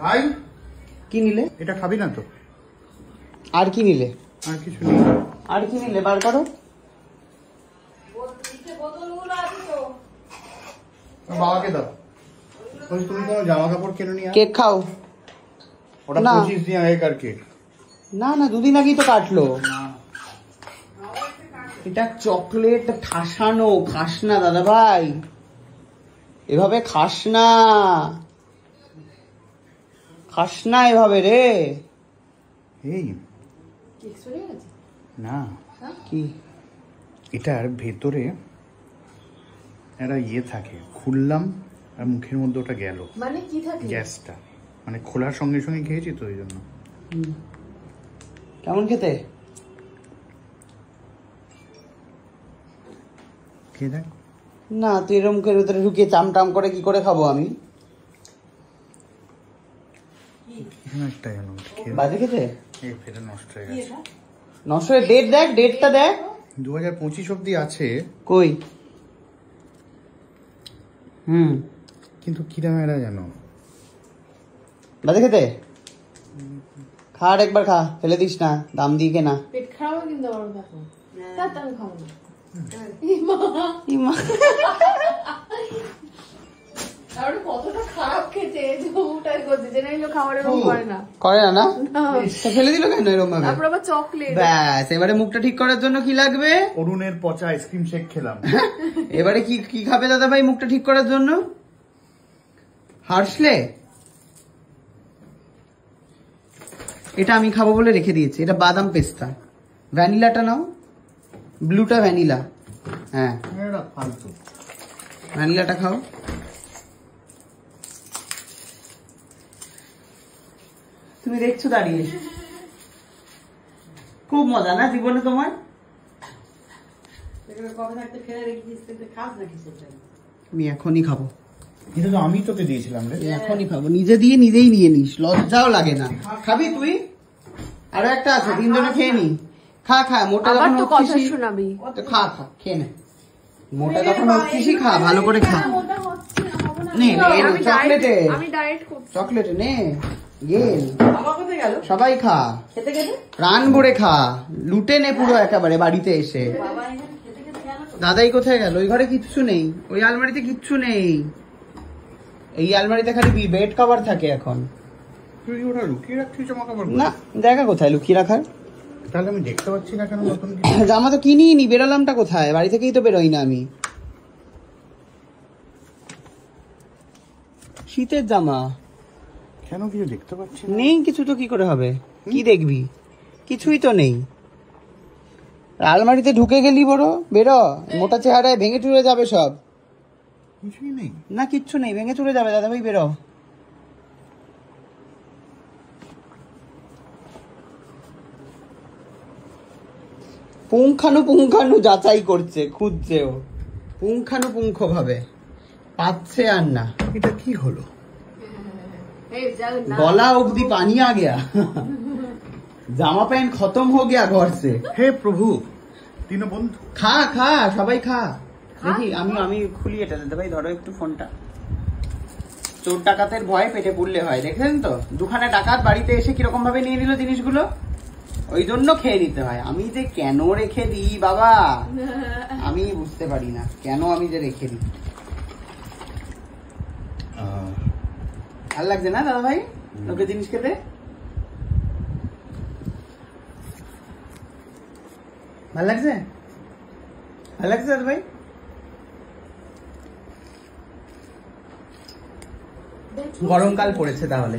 ভাই কি নিলে? এটা খাবি না তো? আর কি নিলে? আর কিছু নেই। আর কি নিলে বার করো। বাবাকে দাও। তুমি কোনো জামা কাপড় কেন নি? কেক খাও। ওটা 25 দিন আগেকার কেক। না না, দুদিন আগেই তো কাটলো। এটা চকলেট ঠাসানো, খাস না দাদা ভাই, এভাবে খাস না, খাস না এভাবে রে। এই না কি এটার ভেতরে একটা ইয়ে থাকে, খুললাম আর মুখের মধ্যে ওটা গেল। মানে কি থাকে? গ্যাসটা মানে খোলার সঙ্গে সঙ্গে খেয়েছি তো এই জন্য। কেমন খেতে? খেয়ে দেখ না, তুই এরকম মুখের ভেতরে ঢুকিয়ে চামটাম করে কি করে খাবো আমি? একটা যেন বাজে খেতে, ফেলে নষ্ট হয়ে গেছে। নষ্ট হয়ে ডেট দেখ, ডেটটা দেখ। 2025 অব্দি আছে। কই? কিন্তু কিরম এরা জানো বাজে খেতে। খা আর একবার খা, ফেলে দিস না, দাম দিয়ে কেনা। পেট খারাপ হয় কিন্তু আমার দেখো, তাতে আমি খাবো না। কতটা খারাপ খেতে ওটাই করছে, যে নাইলো খাবার এরকম করে না, করে না না, ফেলে দিল কেন এরকম ভাবে? তারপর আবার চকলেট। ব্যাস, এবারে মুখটা ঠিক করার জন্য কি লাগবে? অরুণের পচা আইসক্রিম শেক খেলাম। এবারে কি কি খাবে দাদা ভাই মুখটা ঠিক করার জন্য? হার্সলে এটা আমি খাবো বলে রেখে দিয়েছি। এটা বাদাম পেস্তা। ভ্যানিলাটা নাও, ব্লুটা ভ্যানিলা। হ্যাঁ, ফালতু। ভ্যানিলাটা খাও। তুমি দেখছো দাঁড়িয়ে, খুব মজা না জীবনে তোমার? আমি এখনই খাবো। এটা তো আমি তোকে দিয়েছিলাম রে। এখনই খাবো, নিজে দিয়ে নিজেই নিয়ে নিস, লজ্জাও লাগে না। খাবি তুই? আরো একটা আছে, তিনজনে খেয়ে নি। খা খা, মোটা আবার যখন তো কথা হচ্ছিস শোনাবি। তো খা খা, খেয়ে নে। মোটা যখন হচ্ছিস খা, ভালো করে খা। নে নে, চকলেটে, আমি ডায়েট করছি। চকলেটে নে, গেল সবাই খা, প্রাণ ভরে খা, লুটে নে পুরো একেবারে বাড়িতে এসে। দাদাই কোথায় গেল? ওই ঘরে কিচ্ছু নেই, ওই আলমারিতে কিচ্ছু নেই। এই আলমারিতে খালি বেড কভার থাকে এখন। তুই ওটা লুকিয়ে রাখছিস জামা কাপড়? না, জায়গা কোথায় লুকিয়ে রাখার? তাহলে আমি দেখতে পাচ্ছি না কেন নতুন জামা তো কিনিই নি, বেরোলামটা কোথায়? বাড়ি থেকেই তো বেরোই না আমি। শীতের জামা কেন কিছু দেখতে পাচ্ছি নেই, কিছু তো কি করে হবে? কি দেখবি? কিছুই তো নেই। আলমারিতে ঢুকে গেলি বড়, বেরো, মোটা চেহারায় ভেঙে চুরে যাবে সব। কিছুই নেই না, কিচ্ছু নেই, ভেঙে চুরে যাবে দাদা ভাই, বেরো। পুঙ্খানু যাচাই করছে, খুঁজছে ও পুঙ্খানুপুঙ্খ ভাবে, পাচ্ছে আর না। এটা কি হলো? गला अवधि पानी आ गया, জামা প্যান্ট খতম हो गया घर से। হে প্রভু, তিন বন্ধু খা খা, সবাই খা। দেখি আমি খুলি এটা দাদা ভাই, ধরো একটু ফোনটা। চোর ডাকাতের ভয় পেটে পুড়লে হয়, দেখলেন তো? দুখানা ডাকাত বাড়িতে এসে কিরকম ভাবে নিয়ে নিল জিনিসগুলো, ওই জন্য খেয়ে নিতে হয়। আমি যে কেন রেখে দিই বাবা, আমি বুঝতে পারি না কেন আমি যে রেখে দিই। ভাল লাগছে না দাদা ভাই লোকের জিনিস খেতে? ভাল লাগছে? ভাল লাগছে দাদা ভাই? গরমকাল পড়েছে তাহলে।